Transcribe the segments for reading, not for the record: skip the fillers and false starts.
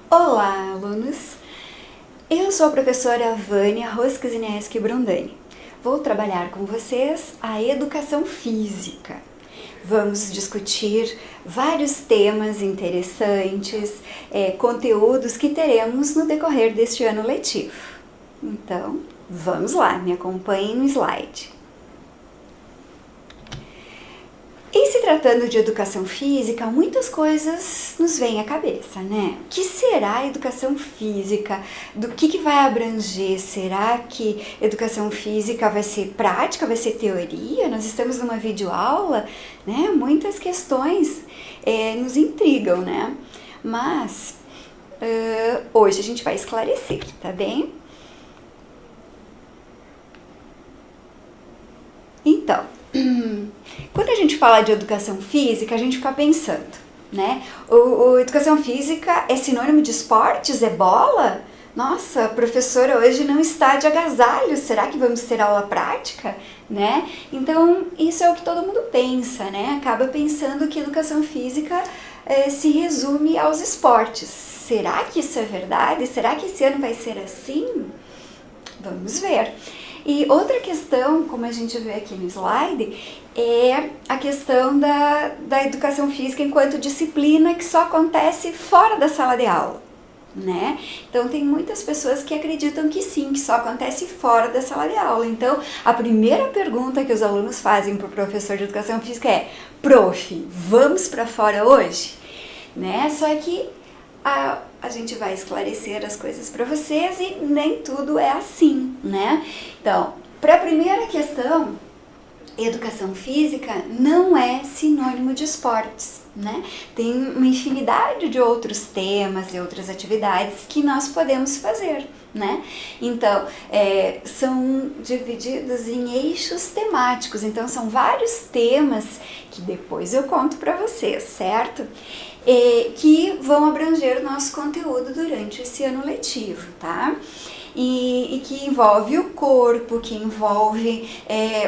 Olá, alunos! Eu sou a professora Vânia Roskzineski Brondani. Vou trabalhar com vocês a educação física. Vamos discutir vários temas interessantes, conteúdos que teremos no decorrer deste ano letivo. Então, vamos lá, me acompanhem no slide. Em se tratando de educação física, muitas coisas nos vêm à cabeça, né? O que será a educação física? Do que vai abranger? Será que educação física vai ser prática, vai ser teoria? Nós estamos numa videoaula, né? Muitas questões nos intrigam, né? Mas hoje a gente vai esclarecer, tá bem? Então, quando a gente fala de educação física, a gente fica pensando, né? Educação física é sinônimo de esportes? É bola? Nossa, a professora hoje não está de agasalho, será que vamos ter aula prática? Né? Então, isso é o que todo mundo pensa, né? Acaba pensando que educação física se resume aos esportes. Será que isso é verdade? Será que esse ano vai ser assim? Vamos ver. E outra questão, como a gente vê aqui no slide, é a questão da educação física enquanto disciplina que só acontece fora da sala de aula, né? Então, tem muitas pessoas que acreditam que sim, que só acontece fora da sala de aula. Então, a primeira pergunta que os alunos fazem para o professor de educação física é: prof, vamos para fora hoje? Né? Só que a gente vai esclarecer as coisas para vocês e nem tudo é assim, né? Então, para a primeira questão, educação física não é sinônimo de esportes, né? Tem uma infinidade de outros temas e outras atividades que nós podemos fazer, né? Então, são divididos em eixos temáticos, então são vários temas que depois eu conto para vocês, certo? Que vão abranger o nosso conteúdo durante esse ano letivo, tá? E que envolve o corpo, que envolve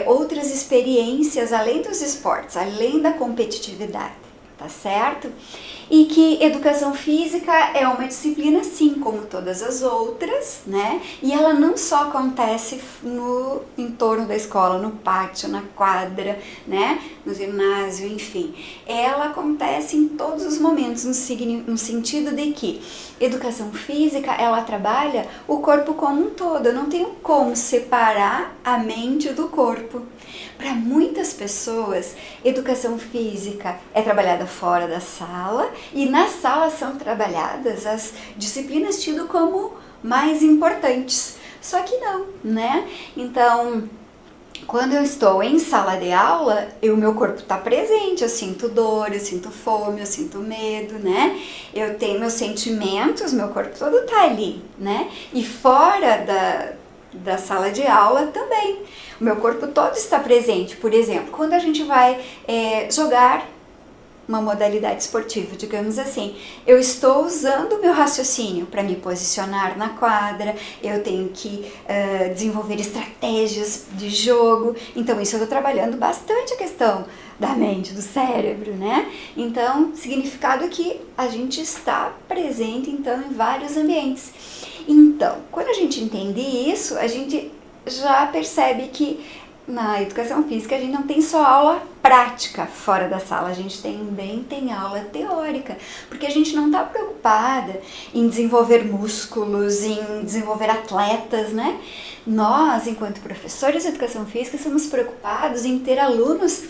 outras experiências além dos esportes, além da competitividade, tá certo? E que educação física é uma disciplina, sim, como todas as outras, né? E ela não só acontece no entorno da escola, no pátio, na quadra, né? No ginásio, enfim. Ela acontece em todos os momentos, no sentido de que educação física, ela trabalha o corpo como um todo. Eu não tenho como separar a mente do corpo. Para muitas pessoas, educação física é trabalhada fora da sala e na sala são trabalhadas as disciplinas tidas como mais importantes. Só que não, né? Então, quando eu estou em sala de aula, o meu corpo está presente, eu sinto dor, eu sinto fome, eu sinto medo, né? Eu tenho meus sentimentos, meu corpo todo está ali, né? E fora da sala de aula também. O meu corpo todo está presente. Por exemplo, quando a gente vai jogar uma modalidade esportiva, digamos assim, eu estou usando o meu raciocínio para me posicionar na quadra, eu tenho que desenvolver estratégias de jogo, então isso eu estou trabalhando bastante a questão da mente, do cérebro, né? Então, significado que a gente está presente, então, em vários ambientes. Então, quando a gente entende isso, a gente já percebe que na educação física a gente não tem só aula prática fora da sala, a gente também tem aula teórica, porque a gente não está preocupada em desenvolver músculos, em desenvolver atletas, né? Nós, enquanto professores de educação física, somos preocupados em ter alunos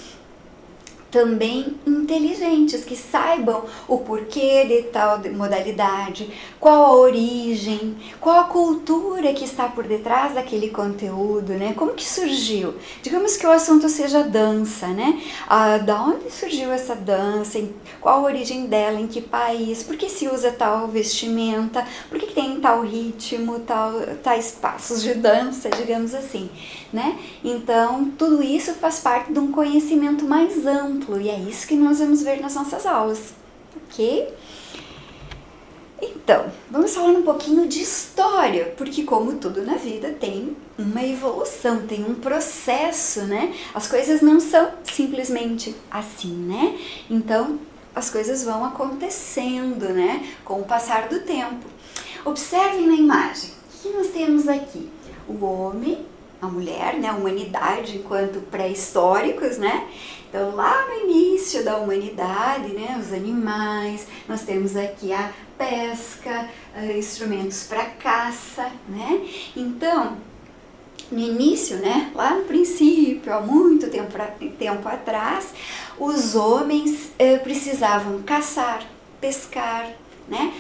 também inteligentes, que saibam o porquê de tal modalidade, qual a origem, qual a cultura que está por detrás daquele conteúdo, né? Como que surgiu? Digamos que o assunto seja dança, né? Da onde surgiu essa dança? Qual a origem dela? Em que país? Por que se usa tal vestimenta? Por que tem tal ritmo, tais passos de dança, digamos assim, né? Então, tudo isso faz parte de um conhecimento mais amplo e é isso que nós vamos ver nas nossas aulas, ok? Então, Então, vamos falar um pouquinho de história, porque como tudo na vida tem uma evolução, tem um processo, né? As coisas não são simplesmente assim, né? Então, as coisas vão acontecendo, né? Com o passar do tempo. Observem na imagem, o que nós temos aqui? O homem, a mulher, né? A humanidade enquanto pré-históricos, né? Então, lá no início da humanidade, né? Os animais, nós temos aqui a pesca, instrumentos para caça, né? Então, no início, né, lá no princípio, há muito tempo atrás, os homens precisavam caçar, pescar, né,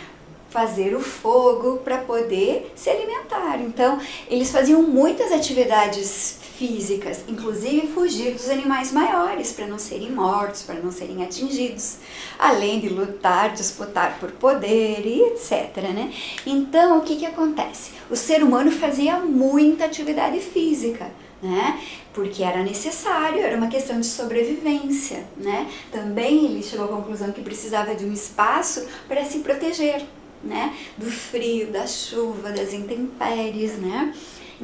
fazer o fogo para poder se alimentar. Então, eles faziam muitas atividades físicas, inclusive fugir dos animais maiores para não serem mortos, para não serem atingidos, além de lutar, disputar por poder e etc, né? Então, o que acontece? O ser humano fazia muita atividade física, né? Porque era necessário, era uma questão de sobrevivência, né? Também ele chegou à conclusão que precisava de um espaço para se proteger, né? Do frio, da chuva, das intempéries, né?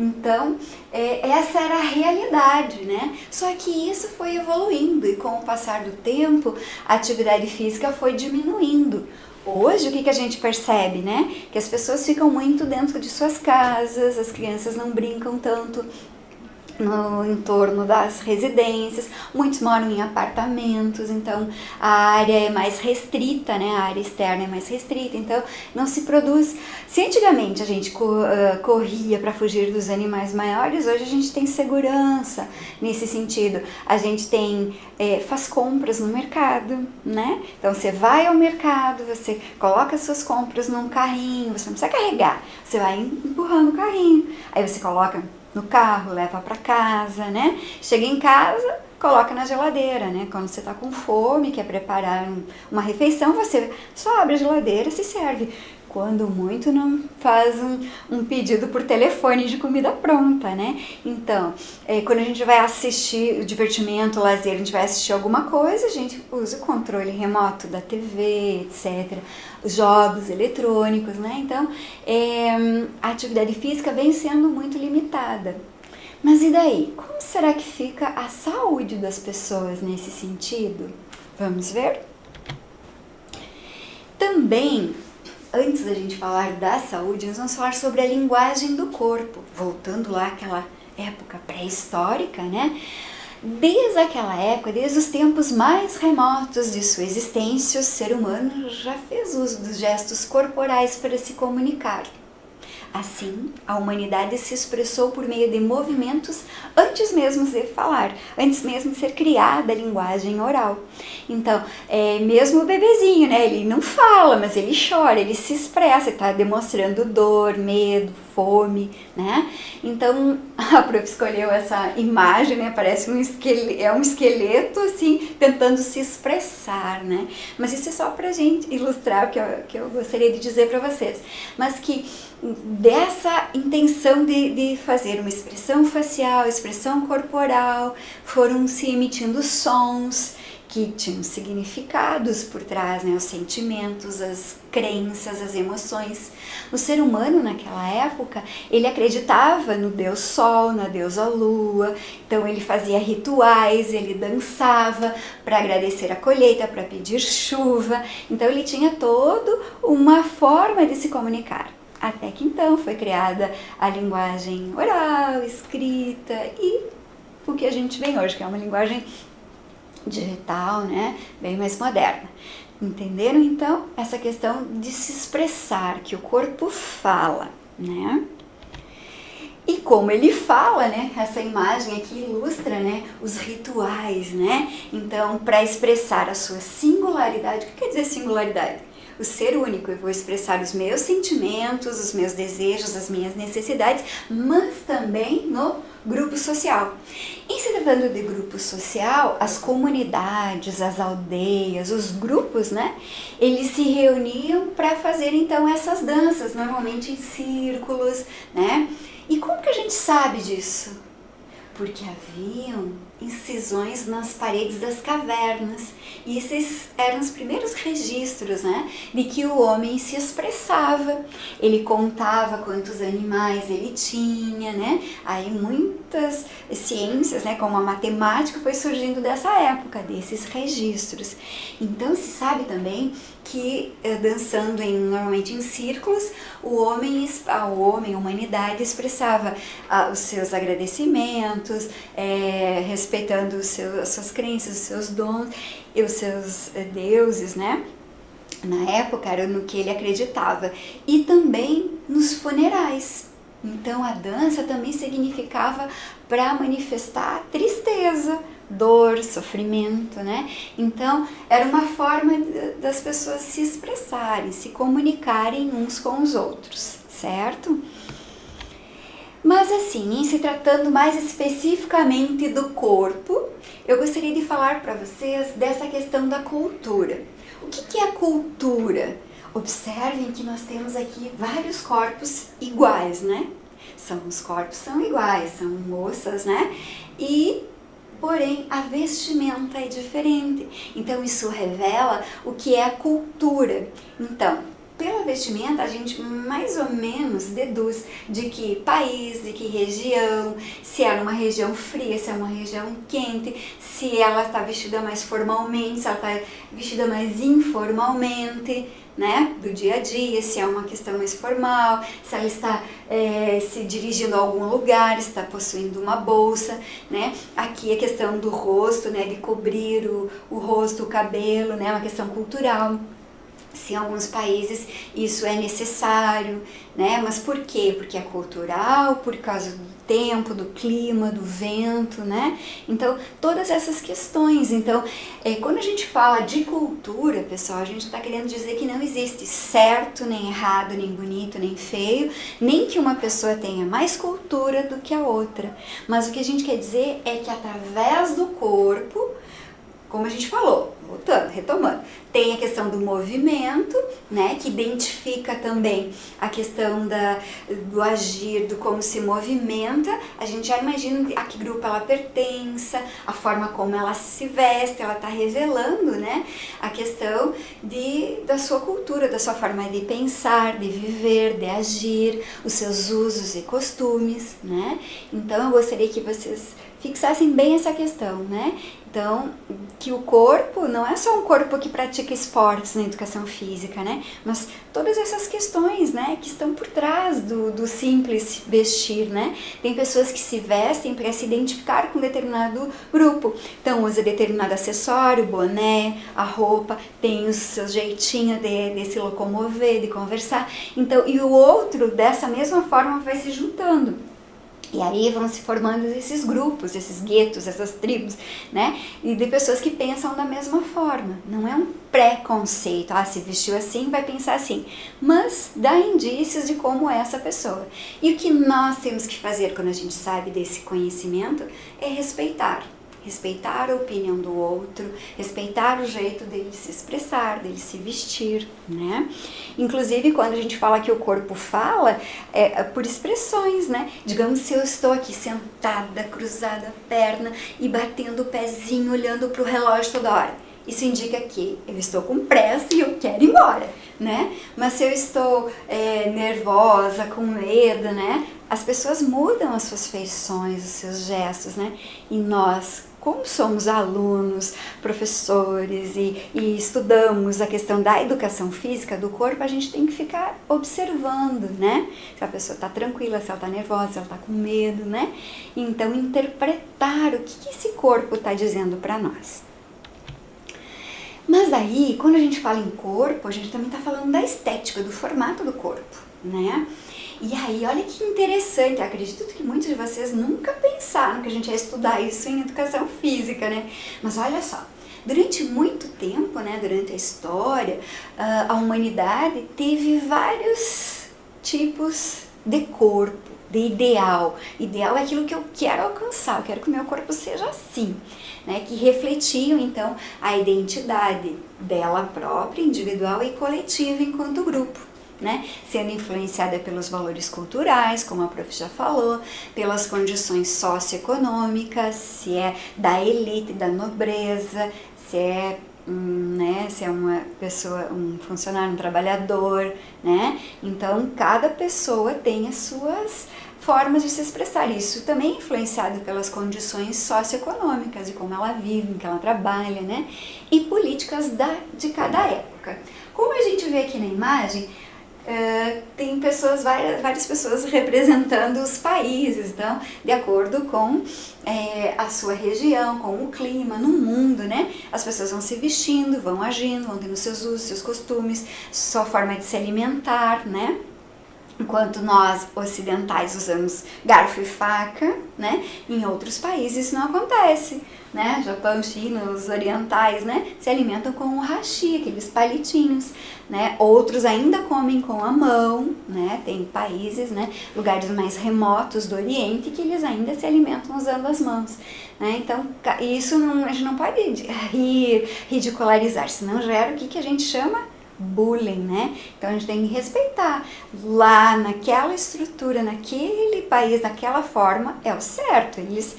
Então, essa era a realidade, né? Só que isso foi evoluindo e com o passar do tempo, a atividade física foi diminuindo. Hoje, o que a gente percebe, né? Que as pessoas ficam muito dentro de suas casas, as crianças não brincam tanto no entorno das residências, muitos moram em apartamentos, então a área é mais restrita, né? A área externa é mais restrita, então não se produz. Se antigamente a gente corria para fugir dos animais maiores, hoje a gente tem segurança nesse sentido. A gente tem, faz compras no mercado, né? Então você vai ao mercado, você coloca suas compras num carrinho, você não precisa carregar, você vai empurrando o carrinho, aí você coloca no carro, leva para casa, né? Chega em casa, coloca na geladeira, né? Quando você tá com fome, quer preparar uma refeição, você só abre a geladeira e se serve. Quando muito não faz um pedido por telefone de comida pronta, né? Então, quando a gente vai assistir o divertimento, o lazer, a gente vai assistir alguma coisa, a gente usa o controle remoto da TV, etc. Os jogos eletrônicos, né? Então, a atividade física vem sendo muito limitada. Mas e daí? Como será que fica a saúde das pessoas nesse sentido? Vamos ver? Também, antes da gente falar da saúde, nós vamos falar sobre a linguagem do corpo. Voltando lá àquela época pré-histórica, né? Desde aquela época, desde os tempos mais remotos de sua existência, o ser humano já fez uso dos gestos corporais para se comunicar. Assim, a humanidade se expressou por meio de movimentos antes mesmo de falar, antes mesmo de ser criada a linguagem oral. Então, mesmo o bebezinho, né, ele não fala, mas ele chora, ele se expressa, está demonstrando dor, medo, fome, né? Então, a prof escolheu essa imagem, né, parece um esqueleto, assim, tentando se expressar, né? Mas isso é só pra gente ilustrar o que eu gostaria de dizer para vocês. Mas que dessa intenção de fazer uma expressão facial, expressão corporal, foram se emitindo sons que tinham significados por trás, né? Os sentimentos, as crenças, as emoções. O ser humano naquela época, ele acreditava no Deus Sol, na deusa Lua, então ele fazia rituais, ele dançava para agradecer a colheita, para pedir chuva, então ele tinha toda uma forma de se comunicar. Até que então foi criada a linguagem oral, escrita e o que a gente vem hoje, que é uma linguagem digital, né, bem mais moderna. Entenderam então essa questão de se expressar, que o corpo fala, né? E como ele fala, né, essa imagem aqui ilustra, né, os rituais, né? Então, para expressar a sua singularidade, o que quer dizer singularidade? O ser único, eu vou expressar os meus sentimentos, os meus desejos, as minhas necessidades, mas também no grupo social. Em se tratando de grupo social, as comunidades, as aldeias, os grupos, né, eles se reuniam para fazer então essas danças, normalmente em círculos, né? E como que a gente sabe disso? Porque haviam incisões nas paredes das cavernas. E esses eram os primeiros registros, né, de que o homem se expressava. Ele contava quantos animais ele tinha, né? Aí muitas ciências, né, como a matemática, foi surgindo dessa época, desses registros. Então se sabe também que dançando normalmente em círculos, a humanidade expressava os seus agradecimentos, respeitando as suas crenças, os seus dons e os seus deuses, né? Na época era no que ele acreditava. E também nos funerais. Então a dança também significava para manifestar tristeza, dor, sofrimento, né? Então era uma forma das pessoas se expressarem, se comunicarem uns com os outros, certo? Mas assim, em se tratando mais especificamente do corpo, eu gostaria de falar para vocês dessa questão da cultura. O que é a cultura? Observem que nós temos aqui vários corpos iguais, né? Os corpos são iguais, são moças, né? Porém, a vestimenta é diferente. Então, isso revela o que é a cultura. Então, pela vestimenta, a gente mais ou menos deduz de que país, de que região, se é uma região fria, se é uma região quente, se ela está vestida mais formalmente, se ela está vestida mais informalmente, né, do dia a dia, se é uma questão mais formal, se ela está se dirigindo a algum lugar, está possuindo uma bolsa, né? Aqui a questão do rosto, né, de cobrir o rosto, o cabelo, né, uma questão cultural. Se em alguns países isso é necessário, né? Mas por quê? Porque é cultural, por causa do tempo, do clima, do vento, né? Então, todas essas questões. Então, quando a gente fala de cultura, pessoal, a gente está querendo dizer que não existe certo, nem errado, nem bonito, nem feio, nem que uma pessoa tenha mais cultura do que a outra. Mas o que a gente quer dizer é que através do corpo, como a gente falou, voltando, retomando, tem a questão do movimento, né, que identifica também a questão do agir, do como se movimenta. A gente já imagina a que grupo ela pertença, a forma como ela se veste, ela está revelando, né, a questão da sua cultura, da sua forma de pensar, de viver, de agir, os seus usos e costumes, né. Então eu gostaria que vocês fixassem bem essa questão, né? Então, que o corpo não é só um corpo que pratica esportes na educação física, né? Mas todas essas questões, né, que estão por trás do simples vestir, né? Tem pessoas que se vestem para se identificar com determinado grupo. Então, usa determinado acessório, boné, a roupa, tem o seu jeitinho de se locomover, de conversar. Então, e o outro, dessa mesma forma, vai se juntando. E aí vão se formando esses grupos, esses guetos, essas tribos, né? E de pessoas que pensam da mesma forma. Não é um preconceito, se vestiu assim, vai pensar assim. Mas dá indícios de como é essa pessoa. E o que nós temos que fazer quando a gente sabe desse conhecimento é respeitar. Respeitar a opinião do outro, respeitar o jeito dele se expressar, dele se vestir, né? Inclusive, quando a gente fala que o corpo fala, é por expressões, né? Digamos, se eu estou aqui sentada, cruzada a perna e batendo o pezinho, olhando para o relógio toda hora, isso indica que eu estou com pressa e eu quero ir embora, né? Mas se eu estou nervosa, com medo, né? As pessoas mudam as suas feições, os seus gestos, né? E nós, como somos alunos, professores e estudamos a questão da educação física do corpo, a gente tem que ficar observando, né? Se a pessoa está tranquila, se ela está nervosa, se ela está com medo, né? Então, interpretar o que esse corpo está dizendo para nós. Mas aí, quando a gente fala em corpo, a gente também está falando da estética, do formato do corpo, né? E aí, olha que interessante, eu acredito que muitos de vocês nunca pensaram que a gente ia estudar isso em educação física, né? Mas olha só, durante muito tempo, né, durante a história, a humanidade teve vários tipos de corpo, de ideal. Ideal é aquilo que eu quero alcançar, eu quero que o meu corpo seja assim, né? Que refletiam, então, a identidade dela própria, individual e coletiva enquanto grupo. né? Sendo influenciada pelos valores culturais, como a prof já falou, pelas condições socioeconômicas, se é da elite, da nobreza, se é uma pessoa, um funcionário, um trabalhador, né? Então, cada pessoa tem as suas formas de se expressar. Isso também é influenciado pelas condições socioeconômicas, de como ela vive, em que ela trabalha, né? E políticas de cada época. Como a gente vê aqui na imagem, tem pessoas, várias pessoas representando os países, então, de acordo com a sua região, com o clima, no mundo, né? As pessoas vão se vestindo, vão agindo, vão tendo seus usos, seus costumes, sua forma de se alimentar, né? Enquanto nós ocidentais usamos garfo e faca, né? Em outros países isso não acontece, né? Japão, China, os orientais, né? Se alimentam com o hashi, aqueles palitinhos, né? Outros ainda comem com a mão, né? Tem países, né? Lugares mais remotos do Oriente que eles ainda se alimentam usando as mãos, né? Então isso não, a gente não pode ridicularizar, senão gera o que a gente chama bullying, né? Então a gente tem que respeitar. Lá naquela estrutura, naquele país, naquela forma, é o certo. Eles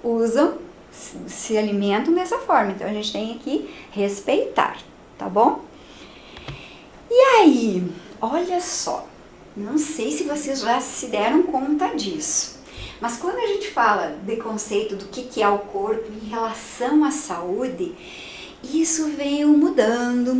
usam, se alimentam dessa forma. Então a gente tem que respeitar, tá bom? E aí, olha só, não sei se vocês já se deram conta disso, mas quando a gente fala de conceito do que é o corpo em relação à saúde, isso veio mudando,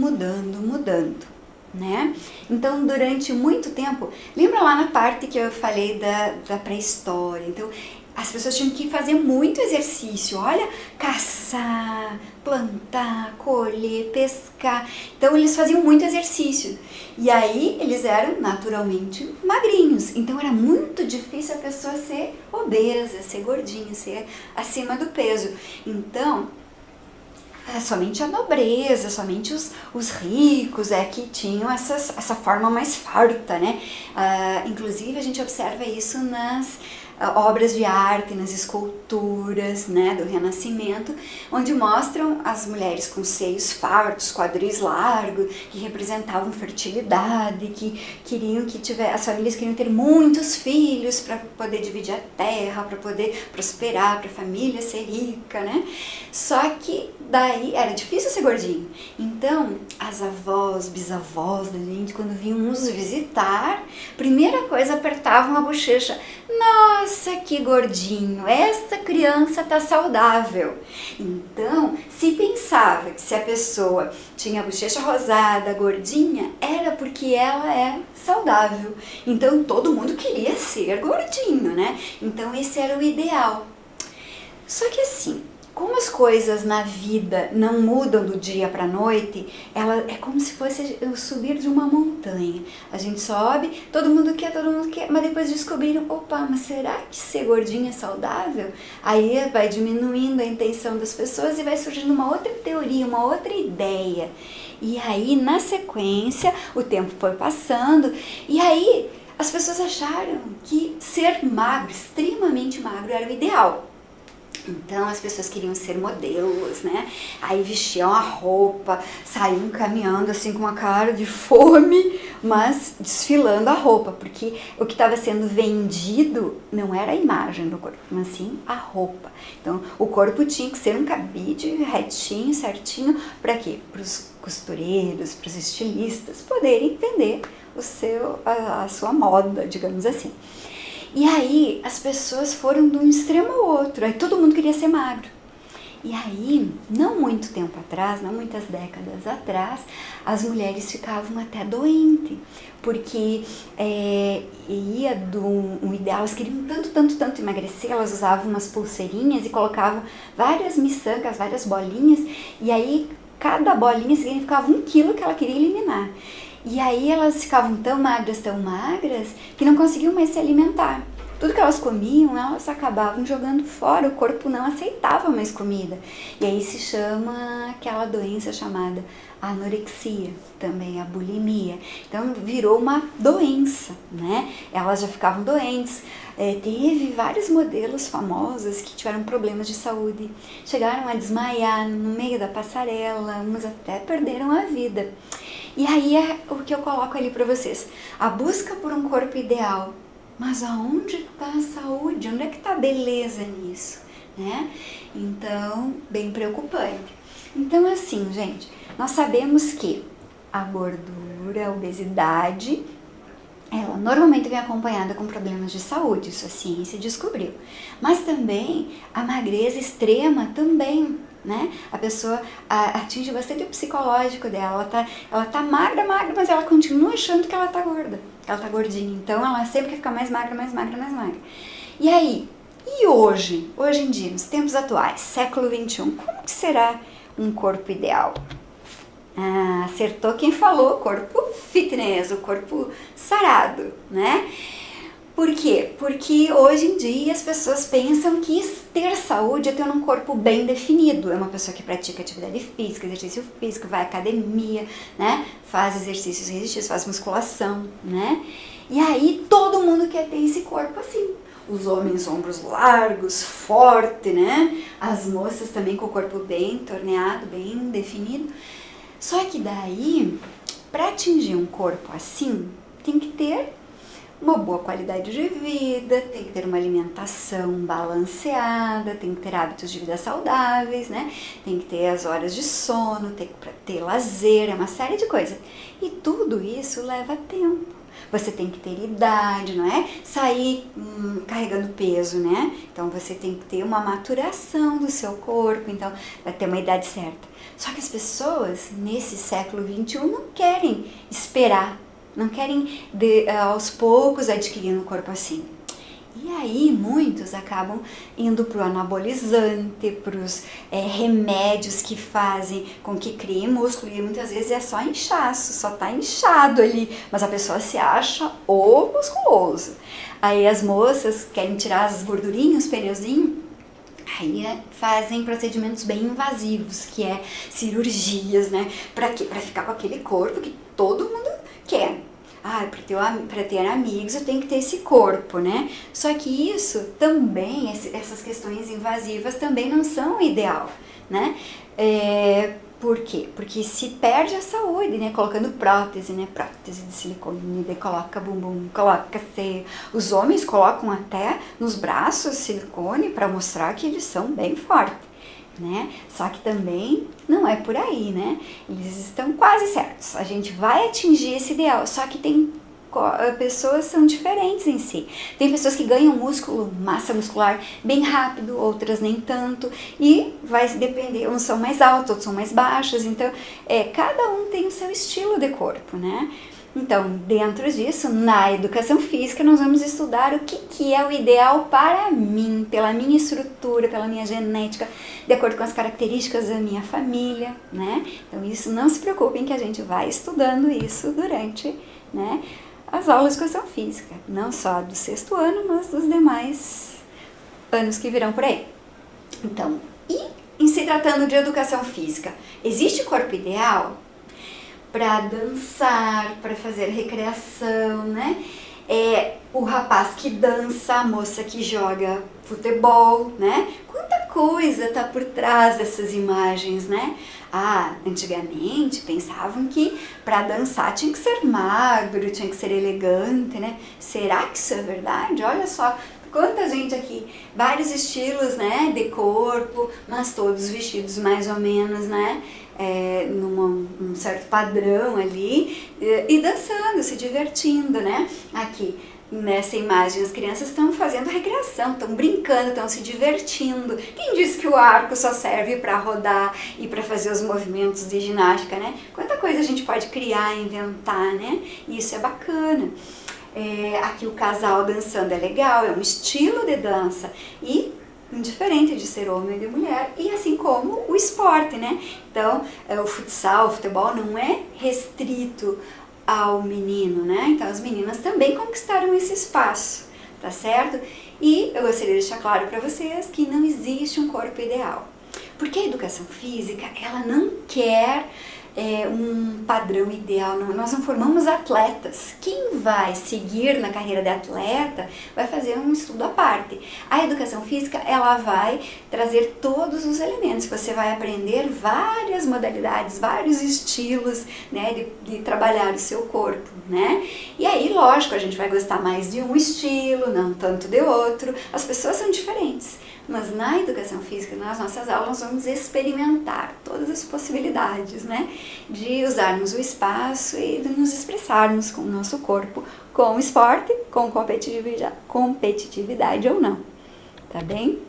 né? Então, durante muito tempo, lembra lá na parte que eu falei da pré-história? Então, as pessoas tinham que fazer muito exercício, olha, caçar, plantar, colher, pescar. Então, eles faziam muito exercício. E aí, eles eram naturalmente magrinhos. Então, era muito difícil a pessoa ser obesa, ser gordinha, ser acima do peso. Então, somente a nobreza, somente os ricos que tinham essa forma mais farta, né? Inclusive a gente observa isso nas obras de arte, nas esculturas, né, do Renascimento, onde mostram as mulheres com seios fartos, quadris largos, que representavam fertilidade, que queriam as famílias queriam ter muitos filhos para poder dividir a terra, para poder prosperar, para a família ser rica, né? Só que daí era difícil ser gordinho. Então, as avós, bisavós da gente, quando vinham nos visitar, primeira coisa, apertavam a bochecha. Nossa, que gordinho, essa criança tá saudável. Então, se pensava que se a pessoa tinha a bochecha rosada, gordinha, era porque ela é saudável. Então, todo mundo queria ser gordinho, né? Então, esse era o ideal. Só que assim, como as coisas na vida não mudam do dia para a noite, ela é como se fosse o subir de uma montanha. A gente sobe, todo mundo quer, mas depois descobriram, opa, mas será que ser gordinho é saudável? Aí vai diminuindo a intenção das pessoas e vai surgindo uma outra teoria, uma outra ideia. E aí, na sequência, o tempo foi passando, e aí as pessoas acharam que ser magro, extremamente magro, era o ideal. Então as pessoas queriam ser modelos, né? Aí vestiam a roupa, saíam caminhando assim com uma cara de fome, mas desfilando a roupa, porque o que estava sendo vendido não era a imagem do corpo, mas sim a roupa. Então o corpo tinha que ser um cabide retinho, certinho, para quê? Para os costureiros, para os estilistas poderem vender a sua moda, digamos assim. E aí as pessoas foram de um extremo ao outro, aí todo mundo queria ser magro. E aí, não muito tempo atrás, não muitas décadas atrás, as mulheres ficavam até doentes, porque ia de um ideal, elas queriam tanto emagrecer, elas usavam umas pulseirinhas e colocavam várias miçangas, várias bolinhas, e aí cada bolinha significava 1 quilo que ela queria eliminar. E aí elas ficavam tão magras, que não conseguiam mais se alimentar. Tudo que elas comiam, elas acabavam jogando fora, o corpo não aceitava mais comida. E aí se chama aquela doença chamada anorexia, também a bulimia. Então virou uma doença, né? Elas já ficavam doentes. Teve vários modelos famosos que tiveram problemas de saúde. Chegaram a desmaiar no meio da passarela, umas até perderam a vida. E aí é o que eu coloco ali para vocês. A busca por um corpo ideal. Mas aonde está a saúde? Onde é que está a beleza nisso? Né? Então, bem preocupante. Então, assim, gente, nós sabemos que a gordura, a obesidade, ela normalmente vem acompanhada com problemas de saúde, isso a ciência descobriu. Mas também a magreza extrema também, né? A pessoa atinge bastante o psicológico dela, ela tá magra, mas ela continua achando que ela tá gorda, que ela tá gordinha. Então ela sempre quer ficar mais magra, mais magra, mais magra. E aí, e hoje em dia, nos tempos atuais, século XXI, como que será um corpo ideal? Acertou quem falou, corpo fitness, o corpo sarado, né? Por quê? Porque hoje em dia as pessoas pensam que ter saúde é ter um corpo bem definido. É uma pessoa que pratica atividade física, exercício físico, vai à academia, né? Faz exercícios resistidos, faz musculação, né? E aí todo mundo quer ter esse corpo assim. Os homens, ombros largos, forte, né? As moças também com o corpo bem torneado, bem definido. Só que daí, para atingir um corpo assim, tem que ter uma boa qualidade de vida, tem que ter uma alimentação balanceada, tem que ter hábitos de vida saudáveis, né? Tem que ter as horas de sono, tem que ter lazer, é uma série de coisas. E tudo isso leva tempo. Você tem que ter idade, não é? Sair carregando peso, né? Então você tem que ter uma maturação do seu corpo, então vai ter uma idade certa. Só que as pessoas nesse século XXI não querem esperar, não querem aos poucos adquirir um corpo assim. E aí muitos acabam indo para o anabolizante, para os remédios que fazem com que crie músculo, e muitas vezes é só inchaço, só tá inchado ali, mas a pessoa se acha o musculoso. Aí as moças querem tirar as gordurinhas, os pneuzinhos, aí fazem procedimentos bem invasivos, que é cirurgias, né? Para quê? Para ficar com aquele corpo que todo mundo quer. Para ter amigos eu tenho que ter esse corpo, né? Só que isso também, essas questões invasivas também não são o ideal, né? Por quê? Porque se perde a saúde, né? Colocando prótese, né? Prótese de silicone, daí coloca bumbum, coloca seio. Os homens colocam até nos braços silicone para mostrar que eles são bem fortes, né? Só que também não é por aí, né? Eles estão quase certos. A gente vai atingir esse ideal, só que tem pessoas são diferentes em si. Tem pessoas que ganham músculo, massa muscular bem rápido, outras nem tanto, e vai depender, uns são mais altos, outros são mais baixos, então cada um tem o seu estilo de corpo, né? Então, dentro disso, na educação física, nós vamos estudar o que é o ideal para mim, pela minha estrutura, pela minha genética, de acordo com as características da minha família, né? Então, isso, não se preocupem que a gente vai estudando isso durante, né, as aulas de educação física, não só do 6º ano, mas dos demais anos que virão por aí. Então, e em se tratando de educação física, existe corpo ideal? Para dançar, para fazer recreação, né? O rapaz que dança, a moça que joga futebol, né? Quanta coisa tá por trás dessas imagens, né? Antigamente pensavam que para dançar tinha que ser magro, tinha que ser elegante, né? Será que isso é verdade? Olha só quanta gente aqui, vários estilos, né, de corpo, mas todos vestidos mais ou menos, né? Num certo padrão ali, e dançando, se divertindo, né? Aqui, nessa imagem, as crianças estão fazendo recreação, estão brincando, estão se divertindo. Quem disse que o arco só serve para rodar e para fazer os movimentos de ginástica, né? Quanta coisa a gente pode criar, inventar, né? E isso é bacana. Aqui o casal dançando é legal, é um estilo de dança e indiferente de ser homem ou de mulher, e assim como o esporte, né? Então, o futsal, o futebol não é restrito ao menino, né? Então, as meninas também conquistaram esse espaço, tá certo? E eu gostaria de deixar claro para vocês que não existe um corpo ideal, porque a educação física, ela não quer um padrão ideal, nós não formamos atletas. Quem vai seguir na carreira de atleta vai fazer um estudo à parte. A educação física, ela vai trazer todos os elementos, você vai aprender várias modalidades, vários estilos, né, de trabalhar o seu corpo, né? E aí, lógico, a gente vai gostar mais de um estilo, não tanto de outro, as pessoas são diferentes. Mas na educação física, nas nossas aulas, nós vamos experimentar todas as possibilidades, né? De usarmos o espaço e de nos expressarmos com o nosso corpo, com o esporte, com competitividade ou não, tá bem?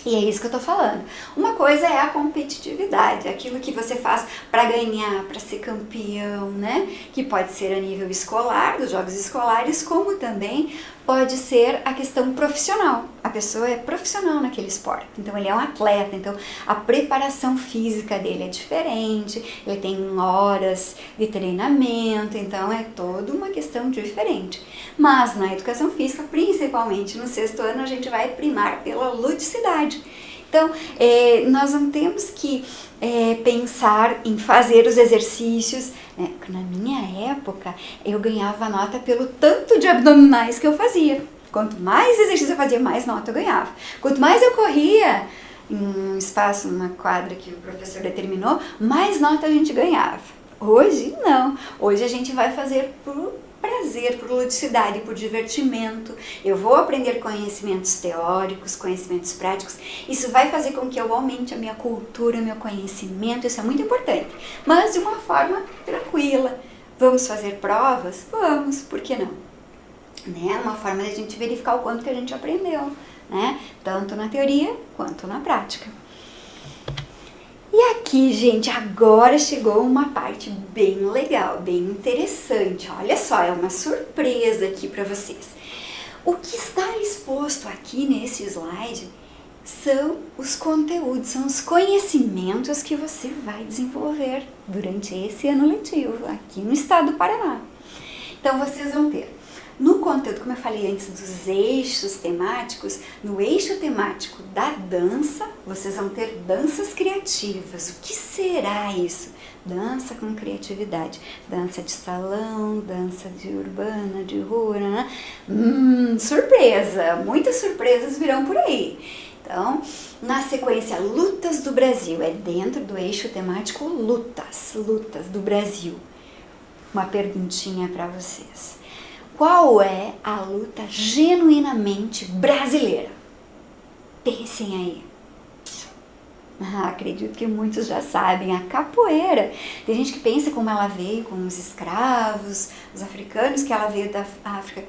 E é isso que eu tô falando. Uma coisa é a competitividade, aquilo que você faz para ganhar, para ser campeão, né? Que pode ser a nível escolar, dos jogos escolares, como também pode ser a questão profissional. A pessoa é profissional naquele esporte, então ele é um atleta, então a preparação física dele é diferente, ele tem horas de treinamento, então é toda uma questão diferente. Mas na educação física, principalmente no 6º ano, a gente vai primar pela ludicidade. Então, nós não temos que pensar em fazer os exercícios. Na minha época, eu ganhava nota pelo tanto de abdominais que eu fazia. Quanto mais exercício eu fazia, mais nota eu ganhava. Quanto mais eu corria em um espaço, numa quadra que o professor determinou, mais nota a gente ganhava. Hoje, não. Hoje a gente vai fazer por prazer, por ludicidade, por divertimento. Eu vou aprender conhecimentos teóricos, conhecimentos práticos. Isso vai fazer com que eu aumente a minha cultura, meu conhecimento. Isso é muito importante. Mas de uma forma tranquila. Vamos fazer provas? Vamos, por que não? Né? Uma forma de a gente verificar o quanto que a gente aprendeu, né? Tanto na teoria quanto na prática. E aqui, gente, agora chegou uma parte bem legal, bem interessante. Olha só, é uma surpresa aqui para vocês. O que está exposto aqui nesse slide são os conteúdos, são os conhecimentos que você vai desenvolver durante esse ano letivo aqui no estado do Paraná. Então, vocês vão ter no conteúdo, como eu falei antes, dos eixos temáticos, no eixo temático da dança, vocês vão ter danças criativas. O que será isso? Dança com criatividade. Dança de salão, dança de urbana, de rua, né? Surpresa! Muitas surpresas virão por aí. Então, na sequência, Lutas do Brasil. É dentro do eixo temático Lutas do Brasil. Uma perguntinha para vocês. Qual é a luta genuinamente brasileira? Pensem aí. Acredito que muitos já sabem, a capoeira. Tem gente que pensa como ela veio com os escravos, os africanos, que ela veio da África.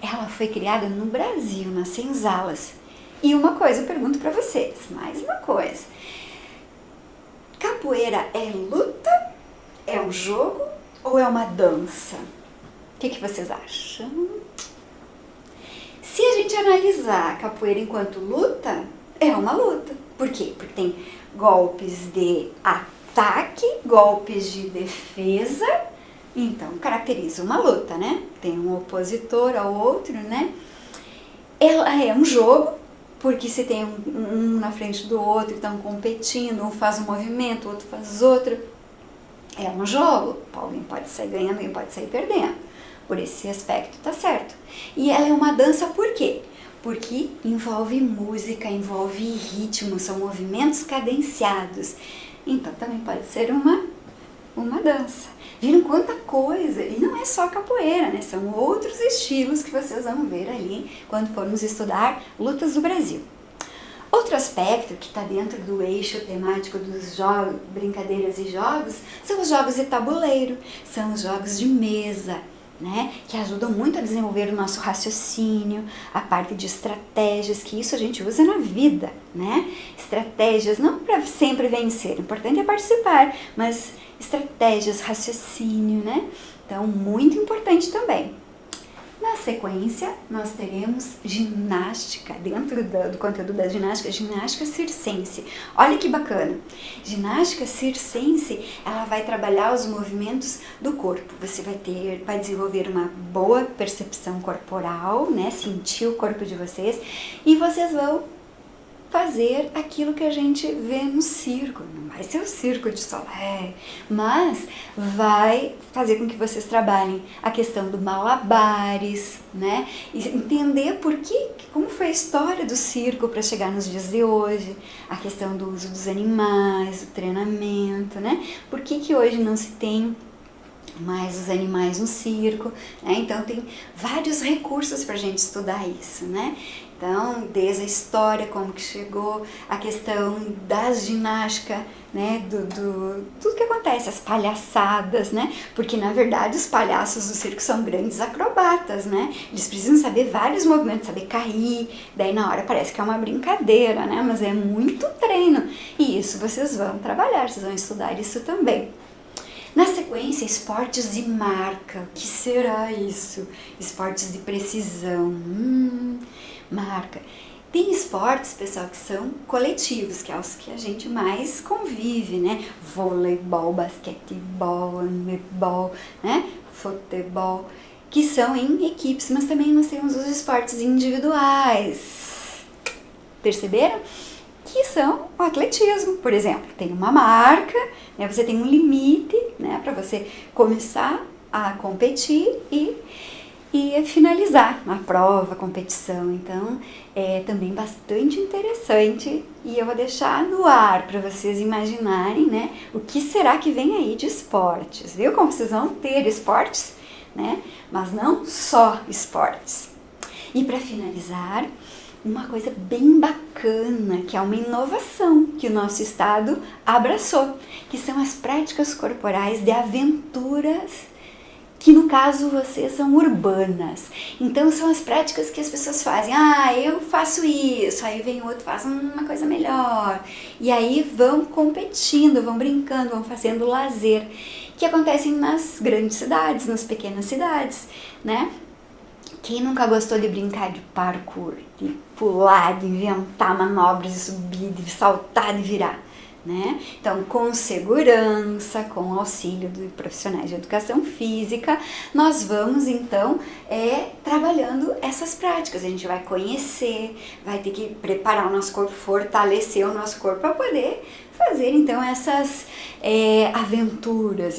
Ela foi criada no Brasil, nas senzalas. E uma coisa eu pergunto para vocês, mais uma coisa. Capoeira é luta? É um jogo ou é uma dança? O que vocês acham? Se a gente analisar a capoeira enquanto luta, é uma luta. Por quê? Porque tem golpes de ataque, golpes de defesa, então caracteriza uma luta, né? Tem um opositor ao outro, né? Ela é um jogo, porque se tem um na frente do outro, estão competindo, um faz um movimento, o outro faz outro. É um jogo, alguém pode sair ganhando, alguém pode sair perdendo. Por esse aspecto, tá certo. E ela é uma dança por quê? Porque envolve música, envolve ritmo, são movimentos cadenciados. Então também pode ser uma dança. Viram quanta coisa? E não é só capoeira, né? São outros estilos que vocês vão ver ali quando formos estudar Lutas do Brasil. Outro aspecto que está dentro do eixo temático dos jogos, brincadeiras e jogos, são os jogos de tabuleiro, são os jogos de mesa, né, que ajudam muito a desenvolver o nosso raciocínio, a parte de estratégias, que isso a gente usa na vida, né? Estratégias não para sempre vencer, o importante é participar, mas estratégias, raciocínio, né? Então, muito importante também. Na sequência, nós teremos ginástica, dentro do conteúdo da ginástica, ginástica circense. Olha que bacana! Ginástica circense, ela vai trabalhar os movimentos do corpo. Você vai desenvolver uma boa percepção corporal, né? Sentir o corpo de vocês e vocês vão fazer aquilo que a gente vê no circo. Não vai ser o circo de Solé, mas vai fazer com que vocês trabalhem a questão do malabares, né? E entender como foi a história do circo para chegar nos dias de hoje, a questão do uso dos animais, o treinamento, né? Por que hoje não se tem mais os animais no circo, né? Então tem vários recursos para a gente estudar isso, né? Então, desde a história, como que chegou, a questão da ginástica, né? Tudo que acontece, as palhaçadas, né? Porque, na verdade, os palhaços do circo são grandes acrobatas, né? Eles precisam saber vários movimentos, saber cair, daí na hora parece que é uma brincadeira, né? Mas é muito treino, e isso vocês vão trabalhar, vocês vão estudar isso também. Na sequência, esportes de marca. O que será isso? Esportes de precisão. Marca. Tem esportes, pessoal, que são coletivos, que é os que a gente mais convive, né? Voleibol, basquetebol, handebol, né? Futebol, que são em equipes, mas também nós temos os esportes individuais. Perceberam? Que são o atletismo, por exemplo. Tem uma marca, né, você tem um limite, né, para você começar a competir e finalizar a prova, a competição. Então, é também bastante interessante e eu vou deixar no ar para vocês imaginarem, né, o que será que vem aí de esportes. Viu como vocês vão ter esportes, né, mas não só esportes. E para finalizar, uma coisa bem bacana, que é uma inovação que o nosso estado abraçou, que são as práticas corporais de aventuras, que no caso vocês são urbanas. Então são as práticas que as pessoas fazem. Eu faço isso, aí vem outro, faz uma coisa melhor. E aí vão competindo, vão brincando, vão fazendo lazer, que acontecem nas grandes cidades, nas pequenas cidades, né? Quem nunca gostou de brincar de parkour, de pular, de inventar manobras, de subir, de saltar, de virar, né? Então, com segurança, com o auxílio de profissionais de educação física, nós vamos, então, trabalhando essas práticas. A gente vai conhecer, vai ter que preparar o nosso corpo, fortalecer o nosso corpo para poder fazer, então, essas aventuras,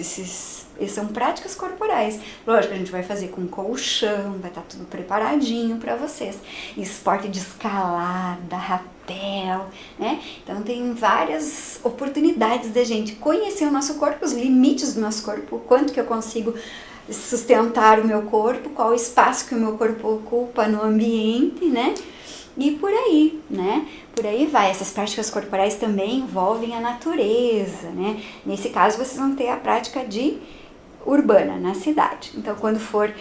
são práticas corporais. Lógico, a gente vai fazer com colchão, vai estar tudo preparadinho para vocês. Esporte de escalada, rapel, né? Então tem várias oportunidades da gente conhecer o nosso corpo, os limites do nosso corpo, o quanto que eu consigo sustentar o meu corpo, qual o espaço que o meu corpo ocupa no ambiente, né? E por aí, né? Por aí vai. Essas práticas corporais também envolvem a natureza, né? Nesse caso, vocês vão ter a prática urbana, na cidade. Então, quando for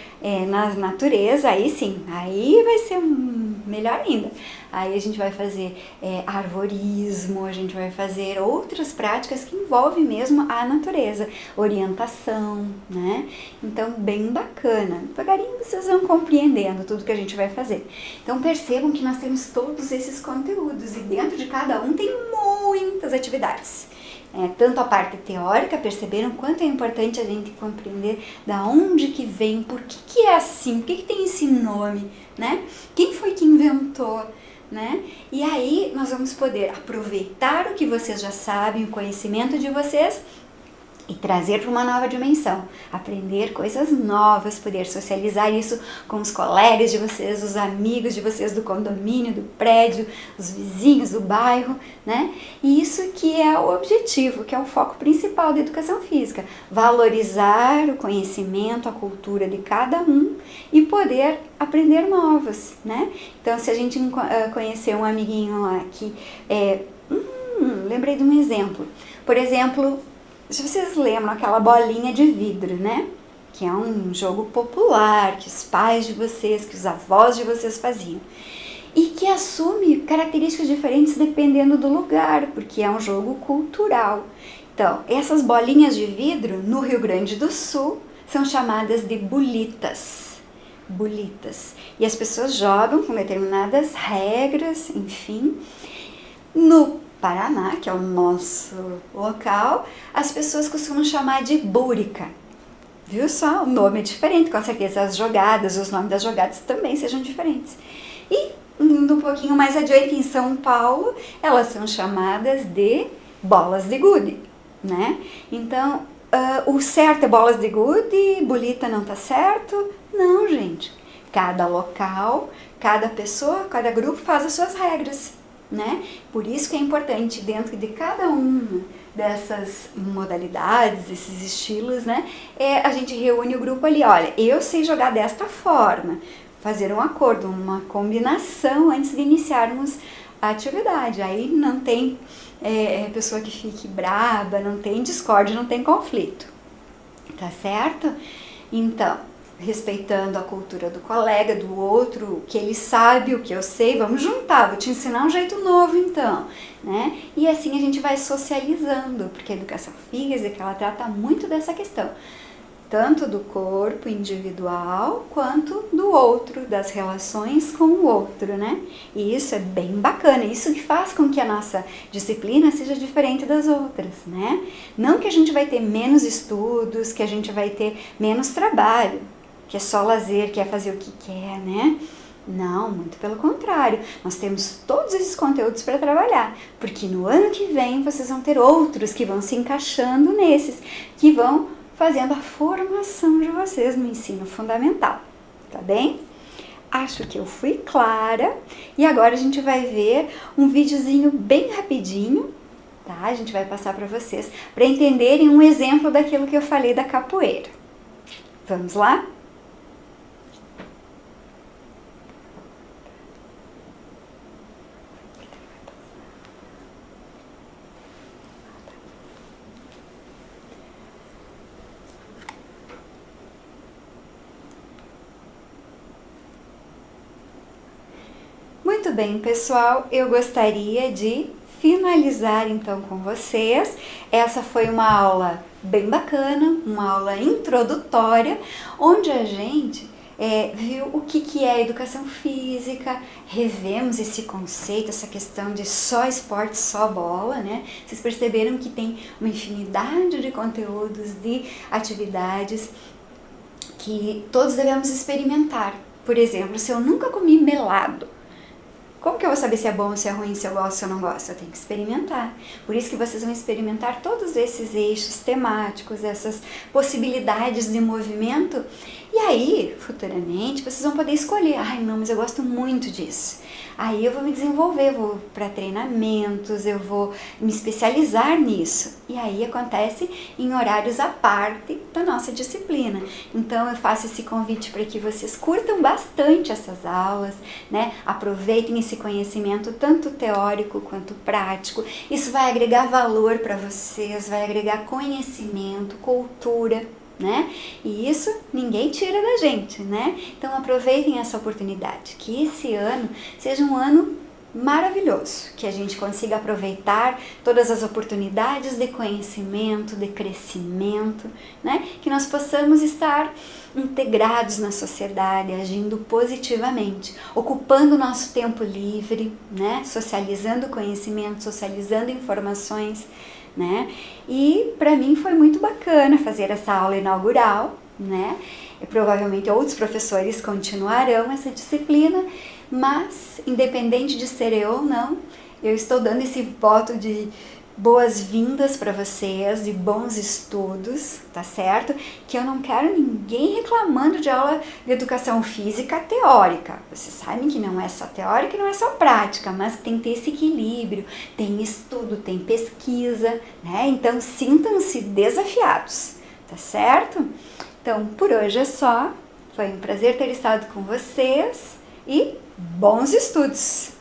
na natureza, aí sim, aí vai ser melhor ainda. Aí a gente vai fazer arvorismo, a gente vai fazer outras práticas que envolvem mesmo a natureza, orientação, né? Então, bem bacana. Devagarinho vocês vão compreendendo tudo que a gente vai fazer. Então, percebam que nós temos todos esses conteúdos e dentro de cada um tem muitas atividades. Tanto a parte teórica, perceberam quanto é importante a gente compreender da onde que vem, por que é assim, por que tem esse nome, né? Quem foi que inventou, né? E aí nós vamos poder aproveitar o que vocês já sabem, o conhecimento de vocês, e trazer para uma nova dimensão, aprender coisas novas, poder socializar isso com os colegas de vocês, os amigos de vocês do condomínio, do prédio, os vizinhos do bairro, né? E isso que é o objetivo, que é o foco principal da educação física, valorizar o conhecimento, a cultura de cada um e poder aprender novos, né? Então, se a gente conhecer um amiguinho lá que lembrei de um exemplo, por exemplo, se vocês lembram aquela bolinha de vidro, né? Que é um jogo popular, que os pais de vocês, que os avós de vocês faziam. E que assume características diferentes dependendo do lugar, porque é um jogo cultural. Então, essas bolinhas de vidro, no Rio Grande do Sul, são chamadas de bolitas. Bolitas. E as pessoas jogam com determinadas regras, enfim. No Paraná, que é o nosso local, as pessoas costumam chamar de búrica. Viu só? O nome é diferente, com certeza as jogadas, os nomes das jogadas também sejam diferentes. E indo um pouquinho mais adiante em São Paulo, elas são chamadas de bolas de gude, né? Então, o certo é bolas de gude, bolita não tá certo? Não, gente. Cada local, cada pessoa, cada grupo faz as suas regras, né? Por isso que é importante, dentro de cada uma dessas modalidades, desses estilos, né? A gente reúne o grupo ali, olha, eu sei jogar desta forma, fazer um acordo, uma combinação antes de iniciarmos a atividade. Aí não tem pessoa que fique braba, não tem discórdia, não tem conflito, tá certo? Então, respeitando a cultura do colega, do outro, que ele sabe o que eu sei, vamos juntar, vou te ensinar um jeito novo então, né? E assim a gente vai socializando, porque a educação física, ela trata muito dessa questão, tanto do corpo individual, quanto do outro, das relações com o outro, né? E isso é bem bacana, isso que faz com que a nossa disciplina seja diferente das outras, né? Não que a gente vai ter menos estudos, que a gente vai ter menos trabalho, que é só lazer, que é fazer o que quer, né? Não, muito pelo contrário. Nós temos todos esses conteúdos para trabalhar, porque no ano que vem vocês vão ter outros que vão se encaixando nesses, que vão fazendo a formação de vocês no ensino fundamental, tá bem? Acho que eu fui clara e agora a gente vai ver um videozinho bem rapidinho, tá? A gente vai passar para vocês, para entenderem um exemplo daquilo que eu falei da capoeira. Vamos lá? Muito bem, pessoal, eu gostaria de finalizar então com vocês. Essa foi uma aula bem bacana, uma aula introdutória, onde a gente viu o que é educação física, revemos esse conceito, essa questão de só esporte, só bola, né? Vocês perceberam que tem uma infinidade de conteúdos, de atividades que todos devemos experimentar. Por exemplo, se eu nunca comi melado, como que eu vou saber se é bom, se é ruim, se eu gosto, se eu não gosto? Eu tenho que experimentar. Por isso que vocês vão experimentar todos esses eixos temáticos, essas possibilidades de movimento. E aí, futuramente, vocês vão poder escolher. Ai, não, mas eu gosto muito disso. Aí eu vou me desenvolver, vou para treinamentos, eu vou me especializar nisso. E aí acontece em horários à parte da nossa disciplina. Então eu faço esse convite para que vocês curtam bastante essas aulas, né? Aproveitem esse conhecimento tanto teórico quanto prático. Isso vai agregar valor para vocês, vai agregar conhecimento, cultura, né? E isso ninguém tira da gente, né? Então aproveitem essa oportunidade, que esse ano seja um ano maravilhoso, que a gente consiga aproveitar todas as oportunidades de conhecimento, de crescimento, né? Que nós possamos estar integrados na sociedade, agindo positivamente, ocupando o nosso tempo livre, né? Socializando conhecimento, socializando informações, né? E para mim foi muito bacana fazer essa aula inaugural, né? E provavelmente outros professores continuarão essa disciplina, mas independente de ser eu ou não, eu estou dando esse voto de boas-vindas para vocês, de bons estudos, tá certo? Que eu não quero ninguém reclamando de aula de educação física teórica. Vocês sabem que não é só teórica e não é só prática, mas tem que ter esse equilíbrio, tem estudo, tem pesquisa, né? Então sintam-se desafiados, tá certo? Então por hoje é só, foi um prazer ter estado com vocês e bons estudos!